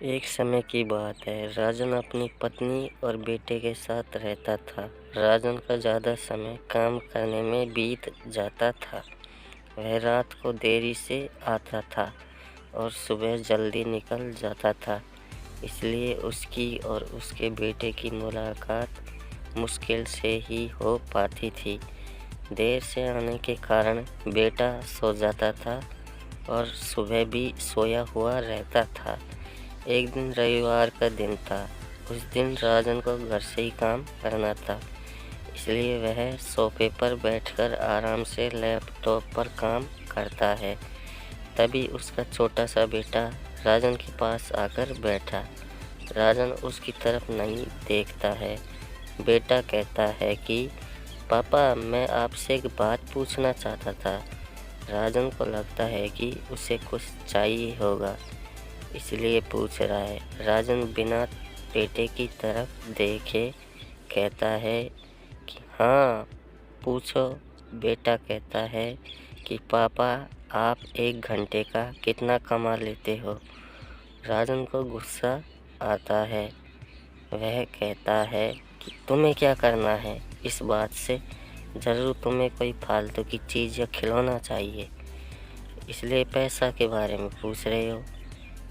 एक समय की बात है। राजन अपनी पत्नी और बेटे के साथ रहता था। राजन का ज़्यादा समय काम करने में बीत जाता था। वह रात को देरी से आता था और सुबह जल्दी निकल जाता था। इसलिए उसकी और उसके बेटे की मुलाकात मुश्किल से ही हो पाती थी। देर से आने के कारण बेटा सो जाता था और सुबह भी सोया हुआ रहता था। एक दिन रविवार का दिन था। उस दिन राजन को घर से ही काम करना था, इसलिए वह सोफे पर बैठकर आराम से लैपटॉप पर काम करता है। तभी उसका छोटा सा बेटा राजन के पास आकर बैठा। राजन उसकी तरफ नहीं देखता है। बेटा कहता है कि पापा, मैं आपसे एक बात पूछना चाहता था। राजन को लगता है कि उसे कुछ चाहिए होगा, इसलिए पूछ रहा है। राजन बिना बेटे की तरफ देखे कहता है कि हाँ, पूछो। बेटा कहता है कि पापा, आप 1 घंटे का कितना कमा लेते हो? राजन को गुस्सा आता है। वह कहता है कि तुम्हें क्या करना है इस बात से? ज़रूर तुम्हें कोई फालतू की चीज़ या खिलौना चाहिए, इसलिए पैसा के बारे में पूछ रहे हो।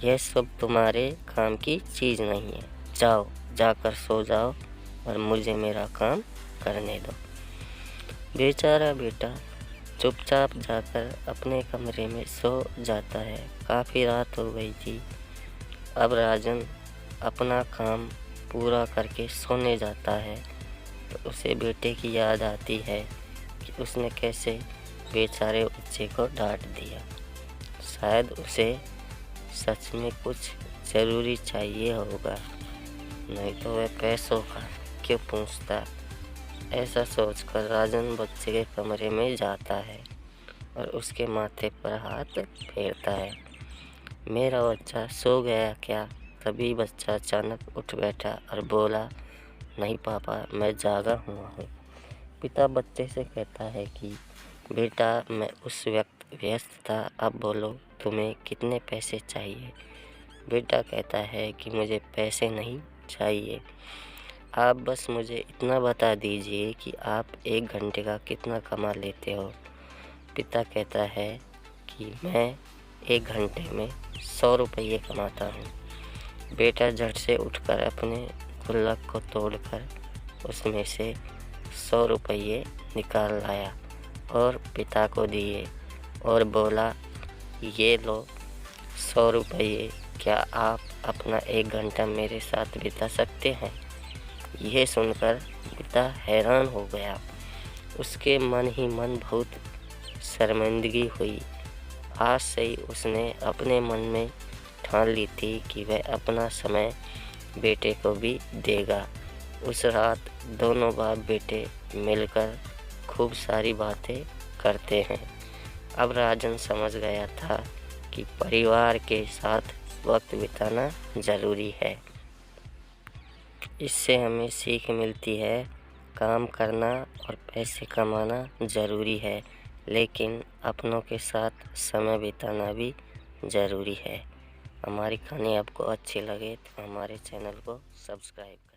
यह सब तुम्हारे काम की चीज़ नहीं है। जाओ, जाकर सो जाओ और मुझे मेरा काम करने दो। बेचारा बेटा चुपचाप जाकर अपने कमरे में सो जाता है। काफ़ी रात हो गई थी। अब राजन अपना काम पूरा करके सोने जाता है तो उसे बेटे की याद आती है कि उसने कैसे बेचारे बच्चे को डांट दिया। शायद उसे सच में कुछ ज़रूरी चाहिए होगा, नहीं तो वह पैसों का क्यों पूछता। ऐसा सोचकर राजन बच्चे के कमरे में जाता है और उसके माथे पर हाथ फेरता है। मेरा बच्चा सो गया क्या? तभी बच्चा अचानक उठ बैठा और बोला, नहीं पापा, मैं जागा हुआ हूँ। पिता बच्चे से कहता है कि बेटा, मैं उस वक्त व्यस्त था, अब बोलो तुम्हें कितने पैसे चाहिए? बेटा कहता है कि मुझे पैसे नहीं चाहिए, आप बस मुझे इतना बता दीजिए कि आप 1 घंटे का कितना कमा लेते हो। पिता कहता है कि मैं 1 घंटे में 100 रुपये कमाता हूँ। बेटा झट से उठकर अपने गुल्लक को तोड़कर उसमें से 100 रुपये निकाल लाया और पिता को दिए और बोला, ये लो 100 रुपये, क्या आप अपना 1 घंटा मेरे साथ बिता सकते हैं? यह सुनकर पिता हैरान हो गया। उसके मन ही मन बहुत शर्मिंदगी हुई। आज से ही उसने अपने मन में ठान ली थी कि वह अपना समय बेटे को भी देगा। उस रात दोनों बाप बेटे मिलकर खूब सारी बातें करते हैं। अब राजन समझ गया था कि परिवार के साथ वक्त बिताना ज़रूरी है। इससे हमें सीख मिलती है, काम करना और पैसे कमाना ज़रूरी है, लेकिन अपनों के साथ समय बिताना भी ज़रूरी है। हमारी कहानी आपको अच्छी लगे तो हमारे चैनल को सब्सक्राइब करें।